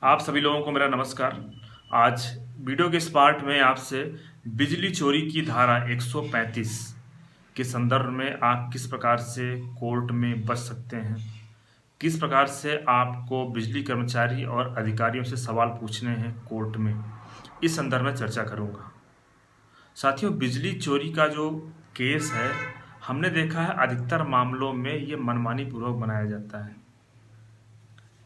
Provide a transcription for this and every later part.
आप सभी लोगों को मेरा नमस्कार। आज वीडियो के इस पार्ट में आपसे बिजली चोरी की धारा 135 के संदर्भ में आप किस प्रकार से कोर्ट में बच सकते हैं, किस प्रकार से आपको बिजली कर्मचारी और अधिकारियों से सवाल पूछने हैं कोर्ट में, इस संदर्भ में चर्चा करूंगा। साथियों, बिजली चोरी का जो केस है, हमने देखा है अधिकतर मामलों में ये मनमानी पूर्वक बनाया जाता है।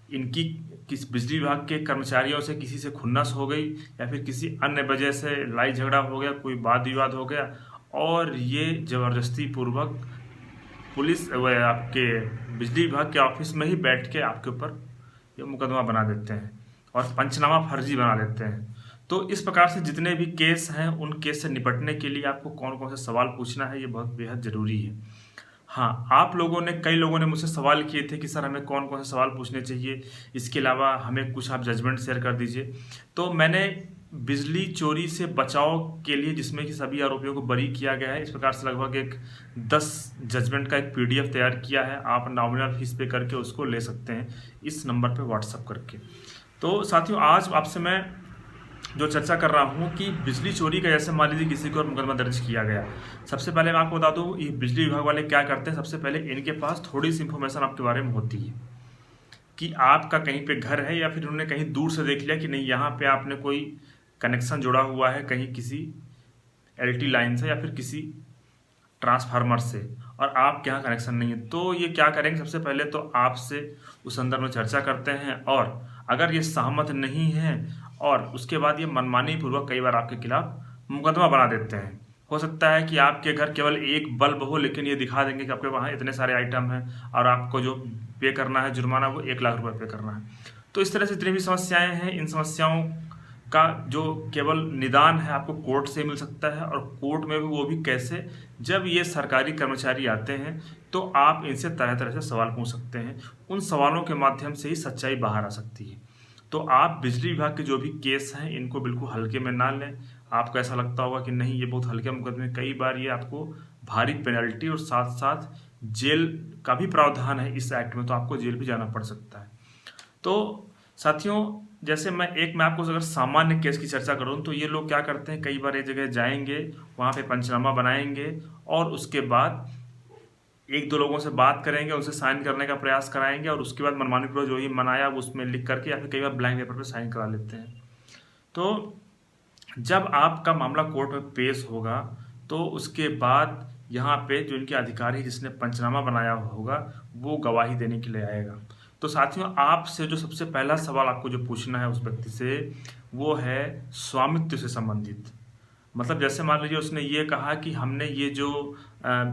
इनकी किस बिजली विभाग के कर्मचारियों से किसी से खुन्नस हो गई या फिर किसी अन्य वजह से लड़ाई झगड़ा हो गया, कोई वाद विवाद हो गया और ये ज़बरदस्ती पूर्वक पुलिस व आपके बिजली विभाग के ऑफिस में ही बैठ के आपके ऊपर ये मुकदमा बना देते हैं और पंचनामा फर्जी बना देते हैं। तो इस प्रकार से जितने भी केस हैं, उन केस से निपटने के लिए आपको कौन कौन से सवाल पूछना है, ये बहुत बेहद ज़रूरी है। हाँ, आप लोगों ने कई लोगों ने मुझसे सवाल किए थे कि सर हमें कौन कौन से सवाल पूछने चाहिए, इसके अलावा हमें कुछ आप जजमेंट शेयर कर दीजिए। तो मैंने बिजली चोरी से बचाव के लिए, जिसमें कि सभी आरोपियों को बरी किया गया है, इस प्रकार से लगभग एक 10 जजमेंट का एक पीडीएफ तैयार किया है। आप नॉमिनल फीस पे करके उसको ले सकते हैं इस नंबर पे व्हाट्सअप करके। तो साथियों, आज आपसे मैं जो चर्चा कर रहा हूँ कि बिजली चोरी का, जैसे मान लीजिए किसी को मुकदमा दर्ज किया गया, सबसे पहले मैं आपको बता दूँ ये बिजली विभाग वाले क्या करते हैं। सबसे पहले इनके पास थोड़ी सी इन्फॉर्मेशन आपके बारे में होती है कि आपका कहीं पे घर है या फिर उन्होंने कहीं दूर से देख लिया कि नहीं यहाँ पे आपने कोई कनेक्शन जोड़ा हुआ है कहीं किसी एलटी लाइन से या फिर किसी ट्रांसफार्मर से, और आपके यहाँ कनेक्शन नहीं है। तो ये क्या करेंगे, सबसे पहले तो आपसे उस संदर्भ में चर्चा करते हैं और अगर ये सहमत नहीं है और उसके बाद ये मनमानी पूर्वक कई बार आपके खिलाफ मुकदमा बना देते हैं। हो सकता है कि आपके घर केवल एक बल्ब हो, लेकिन ये दिखा देंगे कि आपके वहाँ इतने सारे आइटम हैं और आपको जो पे करना है जुर्माना वो 1 लाख रुपए पे करना है। तो इस तरह से जितनी भी समस्याएं हैं, इन समस्याओं का जो केवल निदान है आपको कोर्ट से मिल सकता है। और कोर्ट में भी वो भी कैसे, जब ये सरकारी कर्मचारी आते हैं तो आप इनसे तरह तरह से सवाल पूछ सकते हैं। उन सवालों के माध्यम से ही सच्चाई बाहर आ सकती है। तो आप बिजली विभाग के जो भी केस हैं इनको बिल्कुल हल्के में ना लें। आपको ऐसा लगता होगा कि नहीं ये बहुत हल्के मुकदमे, कई बार ये आपको भारी पेनल्टी और साथ साथ जेल का भी प्रावधान है इस एक्ट में, तो आपको जेल भी जाना पड़ सकता है। तो साथियों, जैसे मैं आपको अगर सामान्य केस की चर्चा करूं तो ये लोग क्या करते हैं, कई बार एक जगह जाएंगे, वहाँ पे पंचनामा बनाएंगे और उसके बाद एक दो लोगों से बात करेंगे, उनसे साइन करने का प्रयास कराएंगे और उसके बाद मनमानी पूर्वक जो ही मनाया वो उसमें लिख करके या फिर कई बार ब्लैंक पेपर पे साइन करा लेते हैं। तो जब आपका मामला कोर्ट में पेश होगा तो उसके बाद यहाँ पे जो इनके अधिकारी जिसने पंचनामा बनाया होगा वो गवाही देने के लिए आएगा। तो साथियों, आपसे जो सबसे पहला सवाल आपको जो पूछना है उस व्यक्ति से, वो है स्वामित्व से संबंधित। मतलब जैसे मान लीजिए उसने ये कहा कि हमने ये जो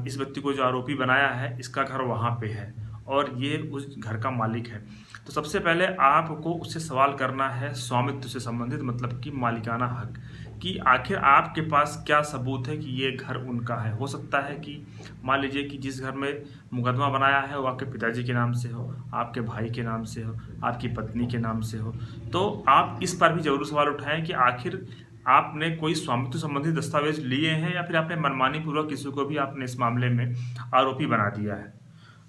इस व्यक्ति को जो आरोपी बनाया है इसका घर वहाँ पे है और ये उस घर का मालिक है। तो सबसे पहले आपको उससे सवाल करना है स्वामित्व से संबंधित, मतलब कि मालिकाना हक, कि आखिर आपके पास क्या सबूत है कि ये घर उनका है। हो सकता है कि मान लीजिए कि जिस घर में मुकदमा बनाया है वो आपके पिताजी के नाम से हो, आपके भाई के नाम से हो, आपकी पत्नी के नाम से हो। तो आप इस पर भी जरूर सवाल उठाएं कि आखिर आपने कोई स्वामित्व संबंधी दस्तावेज लिए हैं या फिर आपने मनमानी पूर्वक किसी को भी आपने इस मामले में आरोपी बना दिया है।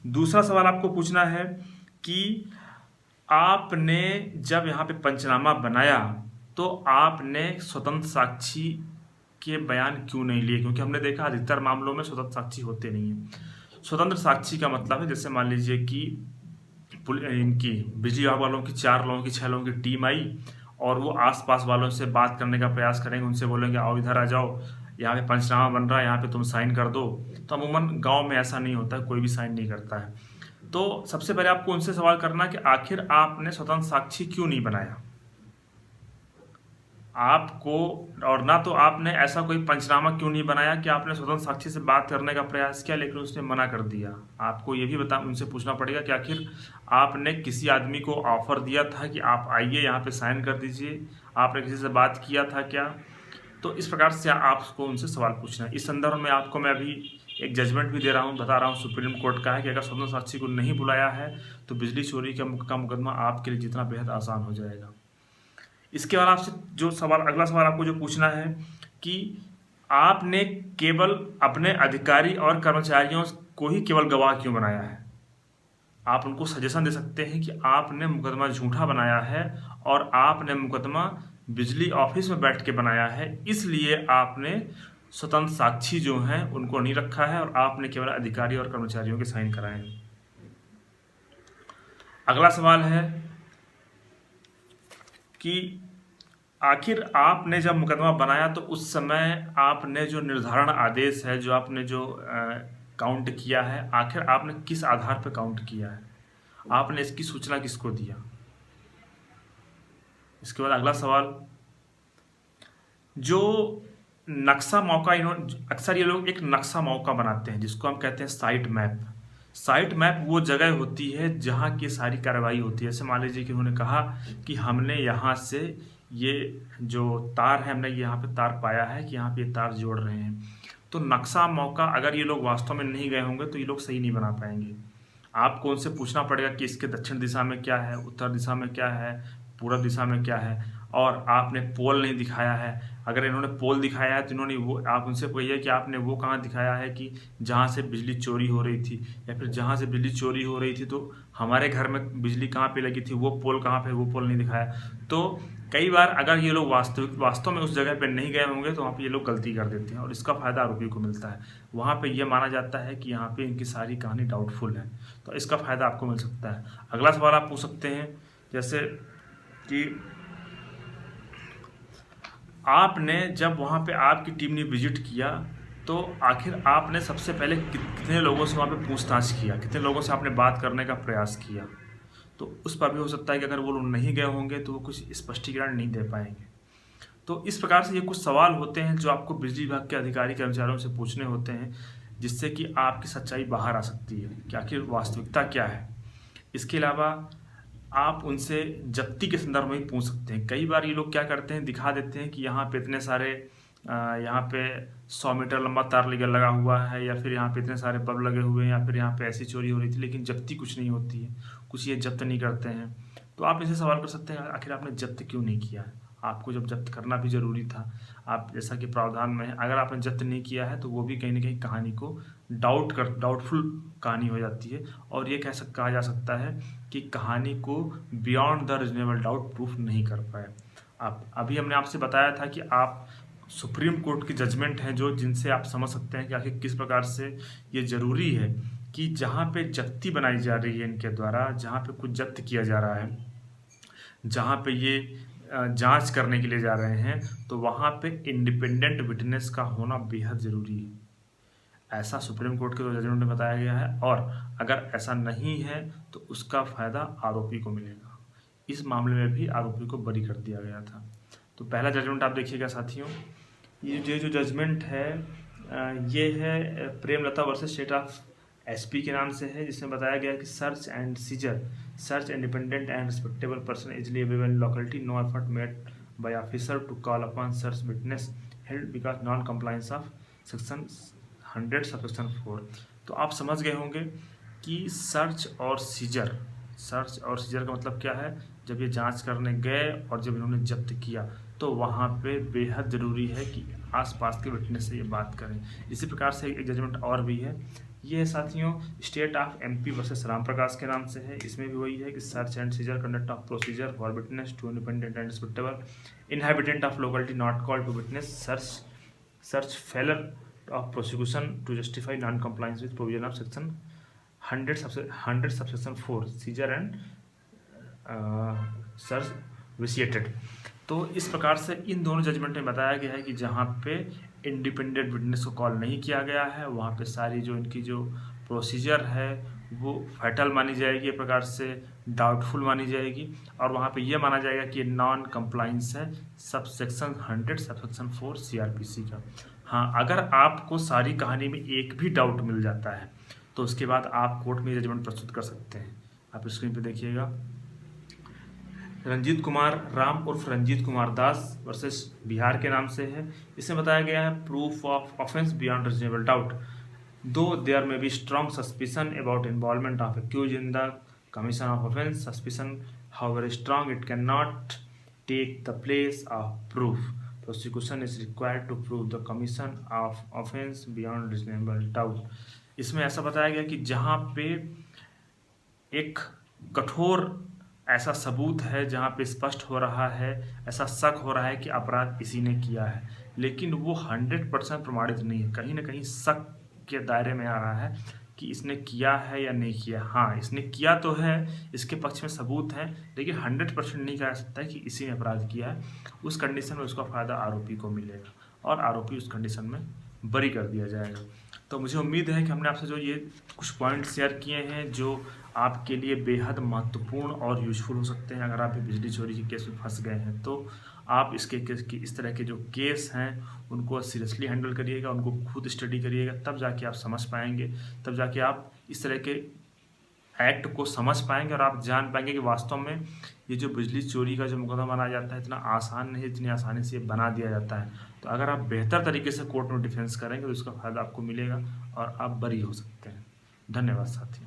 दूसरा सवाल आपको पूछना है कि आपने जब यहाँ पे पंचनामा बनाया तो आपने स्वतंत्र साक्षी के बयान क्यों नहीं लिए, क्योंकि हमने देखा अधिकतर मामलों में स्वतंत्र साक्षी होते नहीं हैं। स्वतंत्र साक्षी का मतलब है, जैसे मान लीजिए कि इनकी बिजली विभाग वालों की 4 लोगों की 6 लोगों की टीम आई और वो आसपास वालों से बात करने का प्रयास करेंगे, उनसे बोलेंगे आओ इधर आ जाओ, यहाँ पे पंचनामा बन रहा है, यहाँ पे तुम साइन कर दो। तो अमूमन गांव में ऐसा नहीं होता है, कोई भी साइन नहीं करता है। तो सबसे पहले आपको उनसे सवाल करना कि आखिर आपने स्वतंत्र साक्षी क्यों नहीं बनाया आपको, और ना तो आपने ऐसा कोई पंचनामा क्यों नहीं बनाया कि आपने स्वतंत्र साक्षी से बात करने का प्रयास किया लेकिन उसने मना कर दिया। आपको ये भी उनसे पूछना पड़ेगा कि आखिर आपने किसी आदमी को ऑफर दिया था कि आप आइए यहाँ पे साइन कर दीजिए, आपने किसी से बात किया था क्या। तो इस प्रकार से आपको उनसे सवाल पूछना है। इस संदर्भ में आपको मैं अभी एक जजमेंट भी दे रहा हूँ, बता रहा हूँ, सुप्रीम कोर्ट का है कि अगर स्वतंत्र साक्षी को नहीं बुलाया है तो बिजली चोरी का मुकदमा आपके लिए जीतना बेहद आसान हो जाएगा। इसके बाद आपसे जो सवाल, अगला सवाल आपको जो पूछना है कि आपने केवल अपने अधिकारी और कर्मचारियों को ही केवल गवाह क्यों बनाया है। आप उनको सजेशन दे सकते हैं कि आपने मुकदमा झूठा बनाया है और आपने मुकदमा बिजली ऑफिस में बैठ के बनाया है, इसलिए आपने स्वतंत्र साक्षी जो हैं उनको नहीं रखा है और आपने केवल अधिकारी और कर्मचारियों के साइन कराए हैं। अगला सवाल है कि आखिर आपने जब मुकदमा बनाया तो उस समय आपने जो निर्धारण आदेश है, जो आपने जो काउंट किया है, आखिर आपने किस आधार पर काउंट किया है, आपने इसकी सूचना किसको दिया। इसके बाद अगला सवाल, जो नक्शा मौका अक्सर ये लोग एक नक्शा मौका बनाते हैं जिसको हम कहते हैं साइट मैप। साइट मैप वो जगह होती है जहाँ की सारी कार्रवाई होती है। जैसे मान लीजिए कि उन्होंने कहा कि हमने यहाँ से ये जो तार है, हमने यहाँ पे तार पाया है कि यहाँ पे ये तार जोड़ रहे हैं। तो नक्शा मौका अगर ये लोग वास्तव में नहीं गए होंगे तो ये लोग सही नहीं बना पाएंगे। आपको उनसे पूछना पड़ेगा कि इसके दक्षिण दिशा में क्या है, उत्तर दिशा में क्या है, पूर्व दिशा में क्या है, और आपने पोल नहीं दिखाया है। अगर इन्होंने पोल दिखाया है तो इन्होंने वो, आप उनसे कहिए कि आपने वो कहाँ दिखाया है कि जहाँ से बिजली चोरी हो रही थी, या फिर जहाँ से बिजली चोरी हो रही थी तो हमारे घर में बिजली कहाँ पे लगी थी, वो पोल कहाँ पे, वो पोल नहीं दिखाया। तो कई बार अगर ये लोग वास्तव में उस जगह पे नहीं गए होंगे तो वहाँ पे ये लोग गलती कर देते हैं और इसका फ़ायदा आरोपी को मिलता है। वहाँ पे ये माना जाता है कि यहाँ पे इनकी सारी कहानी डाउटफुल है, तो इसका फ़ायदा आपको मिल सकता है। अगला सवाल आप पूछ सकते हैं, जैसे कि आपने जब वहाँ पे आपकी टीम ने विजिट किया तो आखिर आपने सबसे पहले कितने लोगों से वहाँ पे पूछताछ किया, कितने लोगों से आपने बात करने का प्रयास किया। तो उस पर भी हो सकता है कि अगर वो लोग नहीं गए होंगे तो वो कुछ स्पष्टीकरण नहीं दे पाएंगे। तो इस प्रकार से ये कुछ सवाल होते हैं जो आपको बिजली विभाग के अधिकारी कर्मचारियों से पूछने होते हैं, जिससे कि आपकी सच्चाई बाहर आ सकती है कि आखिर वास्तविकता क्या है। इसके अलावा आप उनसे जब्ती के संदर्भ में भी पूछ सकते हैं। कई बार ये लोग क्या करते हैं, दिखा देते हैं कि यहाँ पे इतने सारे यहाँ पे 100 मीटर लंबा तार लगा हुआ है, या फिर यहाँ पे इतने सारे बल्ब लगे हुए हैं, या फिर यहाँ पे ऐसी चोरी हो रही थी, लेकिन जब्ती कुछ नहीं होती है, कुछ ये जब्त नहीं करते हैं। तो आप इनसे सवाल कर सकते हैं आखिर आपने जब्त क्यों नहीं किया है, आपको जब जब्त करना भी ज़रूरी था। आप जैसा कि प्रावधान में है, अगर आपने जब्त नहीं किया है तो वो भी कहीं ना कहीं कहानी को डाउटफुल कहानी हो जाती है, और ये कहा जा सकता है कि कहानी को beyond the reasonable doubt proof नहीं कर पाए। आप अभी हमने आपसे बताया था कि आप सुप्रीम कोर्ट की जजमेंट हैं जो जिनसे आप समझ सकते हैं कि आखिर किस प्रकार से ये ज़रूरी है कि जहाँ पे जब्ती बनाई जा रही है इनके द्वारा, जहाँ पे कुछ जब्त किया जा रहा है, जहाँ पे ये जांच करने के लिए जा रहे हैं, तो वहाँ पे इंडिपेंडेंट विटनेस का होना बेहद ज़रूरी है। ऐसा सुप्रीम कोर्ट के जजमेंट में बताया गया है, और अगर ऐसा नहीं है तो उसका फ़ायदा आरोपी को मिलेगा। इस मामले में भी आरोपी को बरी कर दिया गया था। तो पहला जजमेंट आप देखिएगा साथियों, ये जो जजमेंट है ये है Premlata versus state of SP के नाम से है, जिसमें बताया गया कि search and seizure, search independent and respectable person easily available in locality, no effort made by officer to call upon search witness held because non compliance of section 100 subsection 4। तो आप समझ गए होंगे कि सर्च और सीजर का मतलब क्या है। जब ये जांच करने गए और जब इन्होंने जब्त किया तो वहाँ पे बेहद ज़रूरी है कि आसपास के विटनेस से ये बात करें। इसी प्रकार से एक जजमेंट और भी है, ये साथियों state of MP versus Ram Prakash के नाम से है। इसमें भी वही है कि search and seizure conduct of procedure for witness to independent and respectable inhabitant of locality not called to witness, search failure of prosecution to justify non compliance with provision of section 100 subsection 4, seizure and search vitiated. तो इस प्रकार से इन दोनों judgement में बताया गया है कि जहाँ पे इंडिपेंडेंट विटनेस को कॉल नहीं किया गया है वहाँ पे सारी जो इनकी जो प्रोसीजर है वो फैटल मानी जाएगी, एक प्रकार से डाउटफुल मानी जाएगी, और वहाँ पे ये माना जाएगा कि नॉन कंप्लाइंस है सबसेक्शन 100 सबसेक्शन 4 सीआरपीसी का। हाँ, अगर आपको सारी कहानी में एक भी डाउट मिल जाता है तो उसके बाद आप कोर्ट में जजमेंट प्रस्तुत कर सकते हैं। आप स्क्रीन पे देखिएगा, रंजीत कुमार राम उर्फ रंजीत कुमार दास वर्सेस बिहार के नाम से है। इसमें बताया गया है proof of offence beyond reasonable doubt, though there may be strong suspicion about involvement of accuse in the commission of offence, suspicion however strong it can not take the place of proof, prosecution is required to prove the commission of offence beyond reasonable doubt. इसमें ऐसा बताया गया कि जहाँ पे एक कठोर ऐसा सबूत है जहाँ पे स्पष्ट हो रहा है, ऐसा शक हो रहा है कि अपराध इसी ने किया है, लेकिन वो 100% प्रमाणित नहीं है। कहीं न कहीं शक के दायरे में आ रहा है कि इसने किया है या नहीं किया। हाँ, इसने किया तो है, इसके पक्ष में सबूत है, लेकिन 100% नहीं कहा जा सकता है कि इसी ने अपराध किया है। उस कंडीशन में उसका फ़ायदा आरोपी को मिलेगा और आरोपी उस कंडीशन में बरी कर दिया जाएगा। तो मुझे उम्मीद है कि हमने आपसे जो ये कुछ पॉइंट शेयर किए हैं जो आपके लिए बेहद महत्वपूर्ण और यूज़फुल हो सकते हैं। अगर आप भी बिजली चोरी के केस में फँस गए हैं तो आप इसके केस की इस तरह के जो केस हैं उनको सीरियसली हैंडल करिएगा, उनको खुद स्टडी करिएगा, तब जाके आप समझ पाएँगे, तब जाके आप इस तरह के एक्ट को समझ पाएँगे और आप जान पाएँगे कि वास्तव में ये जो बिजली चोरी का जो मुकदमा बनाया जाता है इतना आसान नहीं है, इतनी आसानी से बना दिया जाता है। तो अगर आप बेहतर तरीके से कोर्ट में डिफेंस करेंगे तो इसका फ़ायदा आपको मिलेगा और आप बरी हो सकते हैं। धन्यवाद साथियों।